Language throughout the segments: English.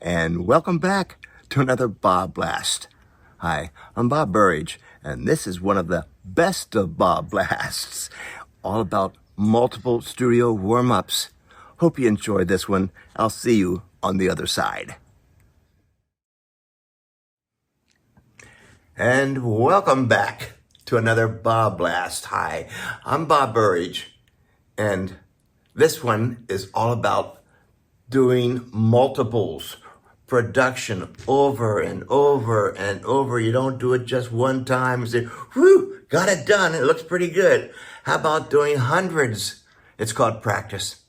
and welcome back to another BobBlast. Hi, I'm Bob Burridge, and this is one of the best of BobBlasts, all about multiple studio warm-ups. Hope you enjoyed this one. I'll see you on the other side. And welcome back to another BobBlast. Hi, I'm Bob Burridge, and this one is all about doing multiples, production over and over and over. You don't do it just one time and say, whew, got it done. It looks pretty good. How about doing hundreds? It's called practice.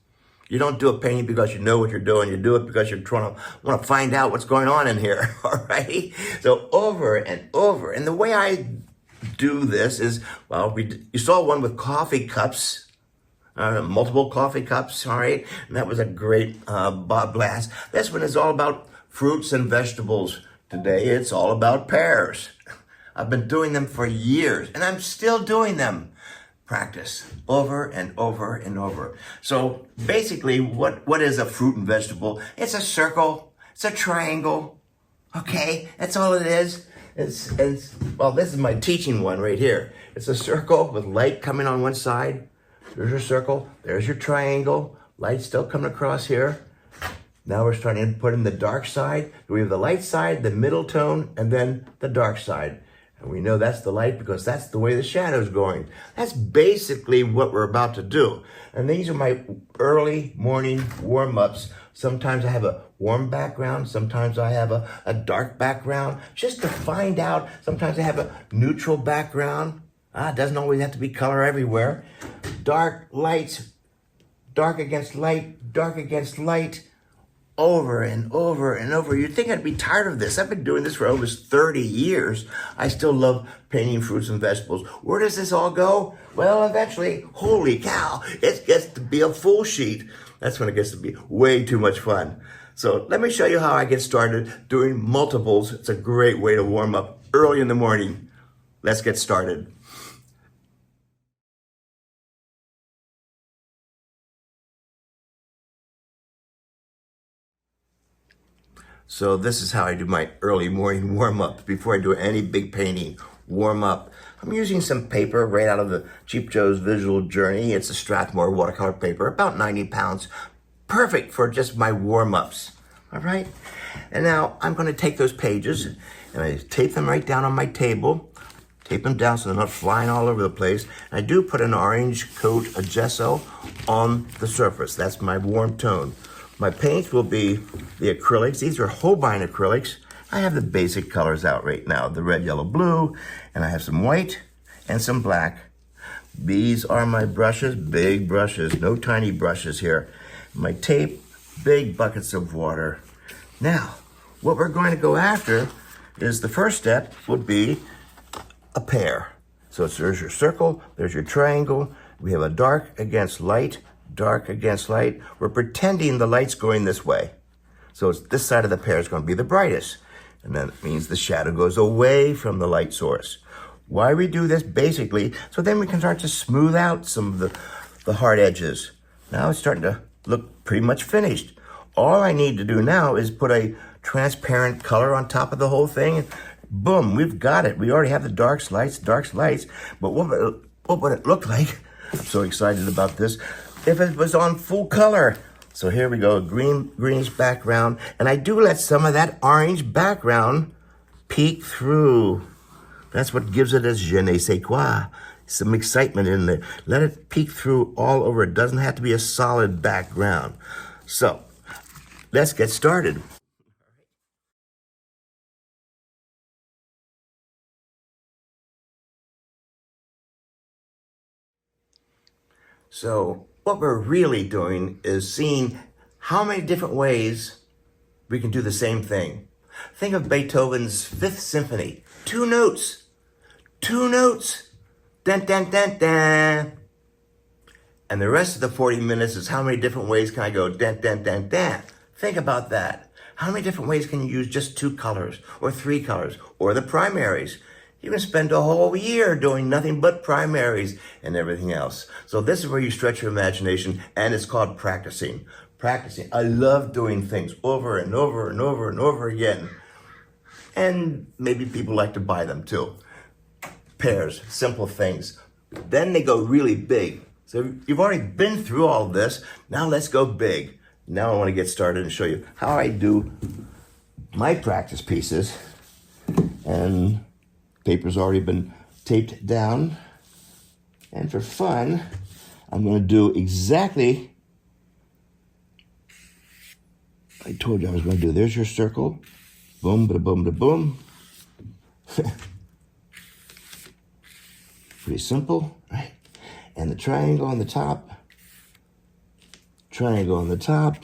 You don't do a painting because you know what you're doing. You do it because you're want to find out what's going on in here. All right. So over and over. And the way I do this is, well, you saw one with coffee cups. Multiple coffee cups, all right? And that was a great BobBlast. This one is all about fruits and vegetables. Today, it's all about pears. I've been doing them for years, and I'm still doing them. Practice over and over and over. So basically, what is a fruit and vegetable? It's a circle. It's a triangle. Okay? That's all it is. Well, this is my teaching one right here. It's a circle with light coming on one side. There's your circle, there's your triangle, light still coming across here. Now we're starting to put in the dark side. We have the light side, the middle tone, and then the dark side. And we know that's the light because that's the way the shadow's going. That's basically what we're about to do. And these are my early morning warm-ups. Sometimes I have a warm background, sometimes I have a dark background, just to find out. Sometimes I have a neutral background. It doesn't always have to be color everywhere. Dark lights, dark against light, over and over and over. You'd think I'd be tired of this. I've been doing this for almost 30 years. I still love painting fruits and vegetables. Where does this all go? Well, eventually, holy cow, it gets to be a full sheet. That's when it gets to be way too much fun. So let me show you how I get started doing multiples. It's a great way to warm up early in the morning. Let's get started. So this is how I do my early morning warm-up before I do any big painting. Warm up. I'm using some paper right out of the Cheap Joe's Visual Journey. It's a Strathmore watercolor paper, about 90 pounds. Perfect for just my warm-ups. All right? And now I'm going to take those pages and I tape them right down on my table. Tape them down so they're not flying all over the place. And I do put an orange coat of gesso on the surface. That's my warm tone. My paints will be the acrylics. These are Holbein acrylics. I have the basic colors out right now, the red, yellow, blue, and I have some white and some black. These are my brushes, big brushes, no tiny brushes here. My tape, big buckets of water. Now, what we're going to go after is the first step would be a pear. So there's your circle, there's your triangle. We have a dark against light, dark against light. We're pretending the light's going this way. So it's this side of the pear is going to be the brightest. And then it means the shadow goes away from the light source. Why we do this basically, so then we can start to smooth out some of the hard edges. Now it's starting to look pretty much finished. All I need to do now is put a transparent color on top of the whole thing. And boom, we've got it. We already have the dark lights. But what would it look like? I'm so excited about this. If it was on full color. So here we go, greenish background. And I do let some of that orange background peek through. That's what gives it a je ne sais quoi. Some excitement in there. Let it peek through all over. It doesn't have to be a solid background. So let's get started. So what we're really doing is seeing how many different ways we can do the same thing. Think of Beethoven's Fifth Symphony. Two notes. Dun, dun, dun, dun. And the rest of the 40 minutes is how many different ways can I go dun, dun, dun, dun. Think about that. How many different ways can you use just two colors or three colors or the primaries? You can spend a whole year doing nothing but primaries and everything else. So this is where you stretch your imagination, and it's called practicing. practicing. I love doing things over and over and over and over again. And maybe people like to buy them too. Pairs, simple things. Then they go really big. So you've already been through all this. Now let's go big. Now I want to get started and show you how I do my practice pieces. And paper's already been taped down. And for fun, I'm going to do exactly I told you I was going to do. There's your circle. Boom, ba boom, ba boom. Pretty simple, right? And the triangle on the top. Triangle on the top.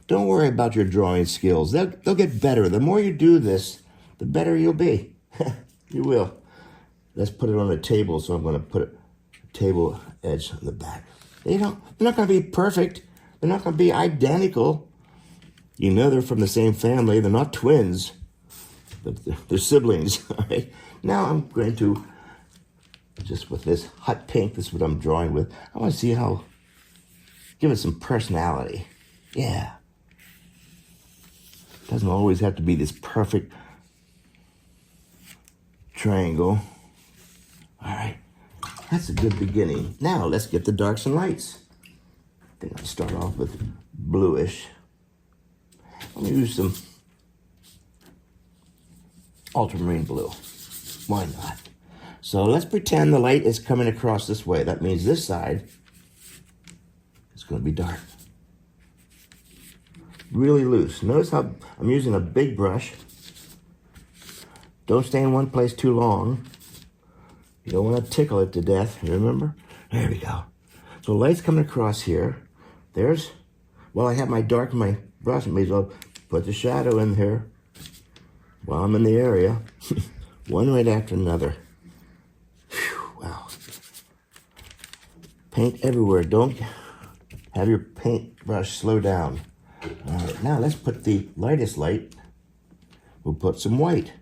Don't worry about your drawing skills. They'll get better. The more you do this, the better you'll be. You will. Let's put it on a table, so I'm going to put a table edge on the back. They're not going to be perfect. They're not going to be identical. You know they're from the same family. They're not twins, but they're siblings. All right. Now I'm going to, just with this hot pink, this is what I'm drawing with. I want to see how, give it some personality. Yeah. Doesn't always have to be this perfect triangle. All right. That's a good beginning. Now let's get the darks and lights. I think I'll start off with bluish. I'm going to use some ultramarine blue. Why not? So let's pretend the light is coming across this way. That means this side is going to be dark. Really loose. Notice how I'm using a big brush. Don't stay in one place too long. You don't want to tickle it to death, remember? There we go. So light's coming across here. There's, well, I have my dark in my brush. I may as well put the shadow in here while I'm in the area. One right after another. Whew, wow. Paint everywhere. Don't have your paintbrush slow down. All right, now let's put the lightest light. We'll put some white.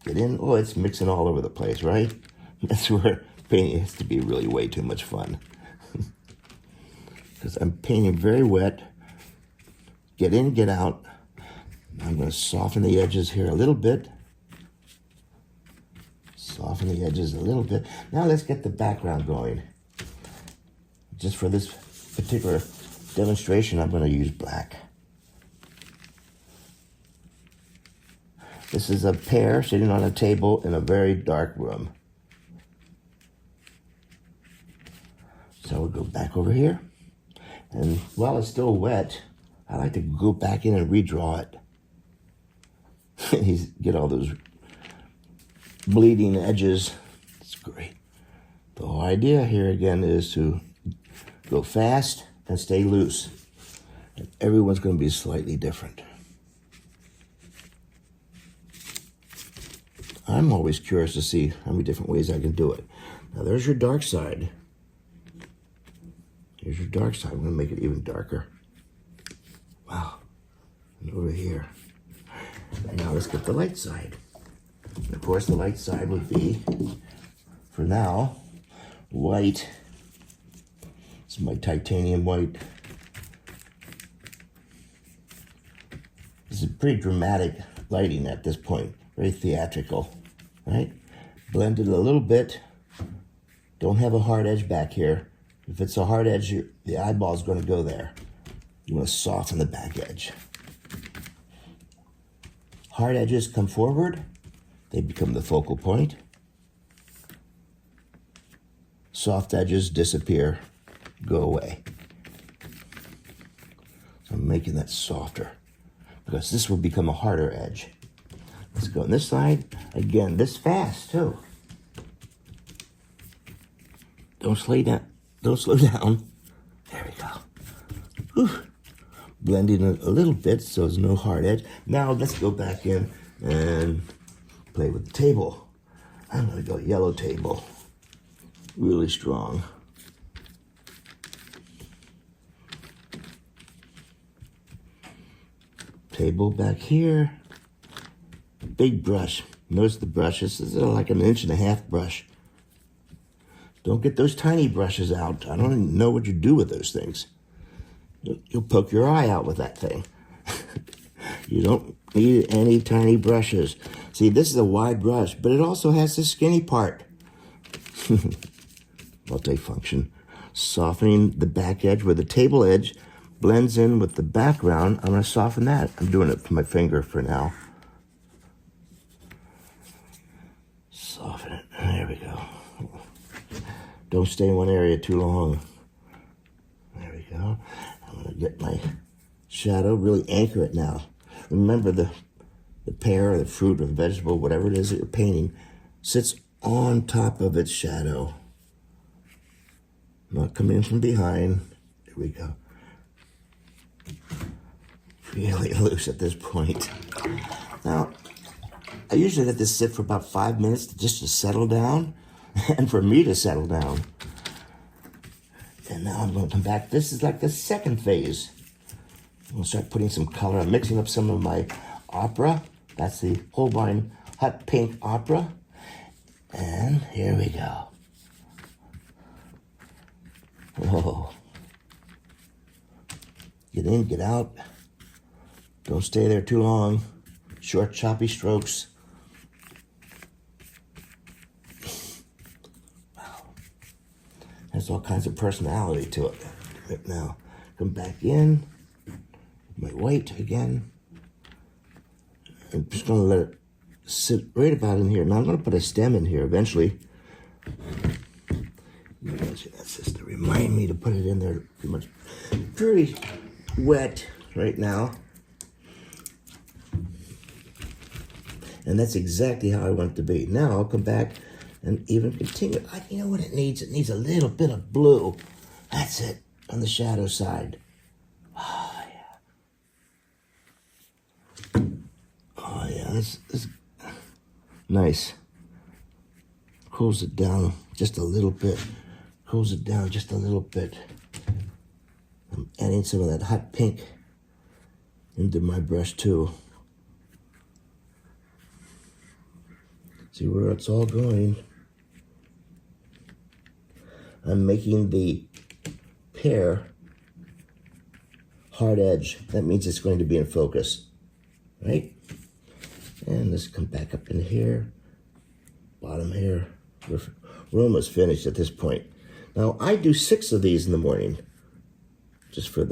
Get in. Oh, it's mixing all over the place, right? That's where painting has to be really way too much fun. Because I'm painting very wet. Get in, get out. I'm going to soften the edges here a little bit. Soften the edges a little bit. Now let's get the background going. Just for this particular demonstration, I'm going to use black. This is a pair sitting on a table in a very dark room. So we'll go back over here. And while it's still wet, I like to go back in and redraw it. Get all those bleeding edges. It's great. The whole idea here again is to go fast and stay loose. And everyone's going to be slightly different. I'm always curious to see how many different ways I can do it. Now there's your dark side. Here's your dark side. I'm going to make it even darker. Wow. And over here. And now let's get the light side. And of course, the light side would be, for now, white. This is my titanium white. This is pretty dramatic lighting at this point. Very theatrical, right? Blend it a little bit. Don't have a hard edge back here. If it's a hard edge, the eyeball is going to go there. You want to soften the back edge. Hard edges come forward. They become the focal point. Soft edges disappear, go away. So I'm making that softer because this will become a harder edge. Let's go on this side. Again, this fast too. Don't slow down. Don't slow down. There we go. Whew. Blending it a little bit so there's no hard edge. Now let's go back in and play with the table. I'm going to go yellow table. Really strong. Table back here. Big brush. Notice the brush. This is like an 1.5 inch brush. Don't get those tiny brushes out. I don't even know what you do with those things. You'll poke your eye out with that thing. You don't need any tiny brushes. See, this is a wide brush, but it also has the skinny part. Multifunction. Softening the back edge where the table edge blends in with the background. I'm going to soften that. I'm doing it with my finger for now. Soften it. There we go. Don't stay in one area too long. There we go. I'm going to get my shadow, really anchor it now. Remember the pear or the fruit or the vegetable, whatever it is that you're painting, sits on top of its shadow. Not coming in from behind. There we go. Really loose at this point. Now, I usually let this sit for about 5 minutes just to settle down and for me to settle down. And now I'm going to come back. This is like the second phase. I'm going to start putting some color. I'm mixing up some of my opera. That's the Holbein Hot Pink Opera. And here we go. Whoa. Get in, get out. Don't stay there too long. Short, choppy strokes. Wow. Has all kinds of personality to it. Right now, come back in. My white again. I'm just going to let it sit right about in here. Now I'm going to put a stem in here eventually. That's just to remind me to put it in there. Pretty wet right now. And that's exactly how I want it to be. Now I'll come back and even continue. You know what it needs? It needs a little bit of blue. That's it, on the shadow side. Oh, yeah. Oh, yeah, that's nice. Cools it down just a little bit. Cools it down just a little bit. I'm adding some of that hot pink into my brush too. See where it's all going. I'm making the pear hard edge. That means it's going to be in focus, right? And let's come back up in here, bottom here. We're almost finished at this point. Now I do 6 of these in the morning, just for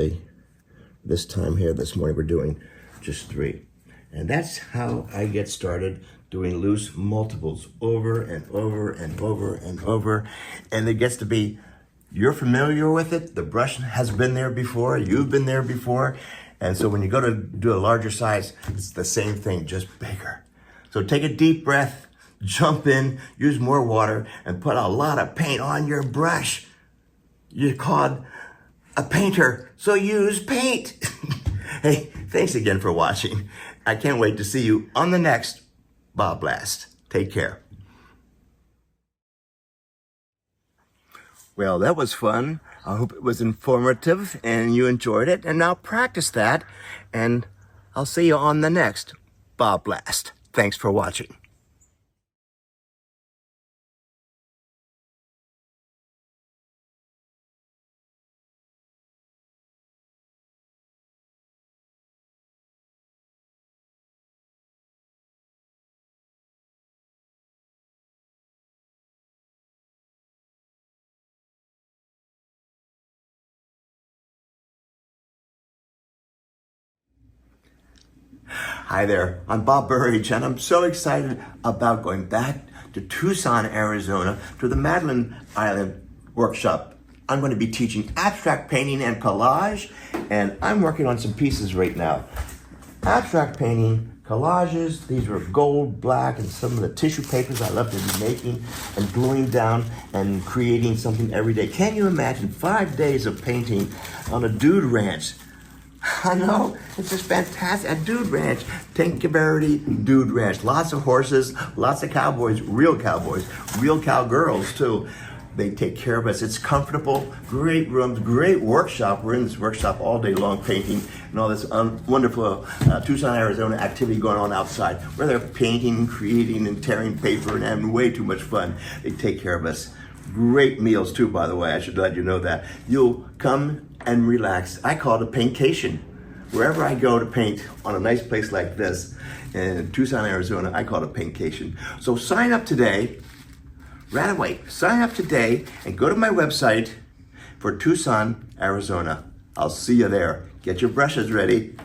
this time here. This morning we're doing just 3. And that's how I get started doing loose multiples over and over and over and over. And it gets to be, you're familiar with it. The brush has been there before. You've been there before. And so when you go to do a larger size, it's the same thing, just bigger. So take a deep breath, jump in, use more water, and put a lot of paint on your brush. You're called a painter, so use paint. Hey, thanks again for watching. I can't wait to see you on the next BobBlast. Take care. Well, that was fun. I hope it was informative and you enjoyed it. And now practice that. And I'll see you on the next BobBlast. Thanks for watching. Hi there, I'm Bob Burridge, and I'm so excited about going back to Tucson, Arizona, to the Madeline Island workshop. I'm going to be teaching abstract painting and collage, and I'm working on some pieces right now. Abstract painting, collages, these are gold, black, and some of the tissue papers I love to be making and gluing down and creating something every day. Can you imagine 5 days of painting on a dude ranch? I know, it's just fantastic. A dude ranch, Tinkerberry Dude Ranch. Lots of horses, lots of cowboys, real cowgirls too. They take care of us. It's comfortable, great rooms, great workshop. We're in this workshop all day long painting and all this wonderful Tucson, Arizona activity going on outside where they're painting, creating, and tearing paper and having way too much fun. They take care of us great meals too, by the way. I should let you know that. You'll come and relax. I call it a paintcation. Wherever I go to paint on a nice place like this in Tucson, Arizona, I call it a paintcation. So sign up today, right away. Sign up today and go to my website for Tucson, Arizona. I'll see you there. Get your brushes ready.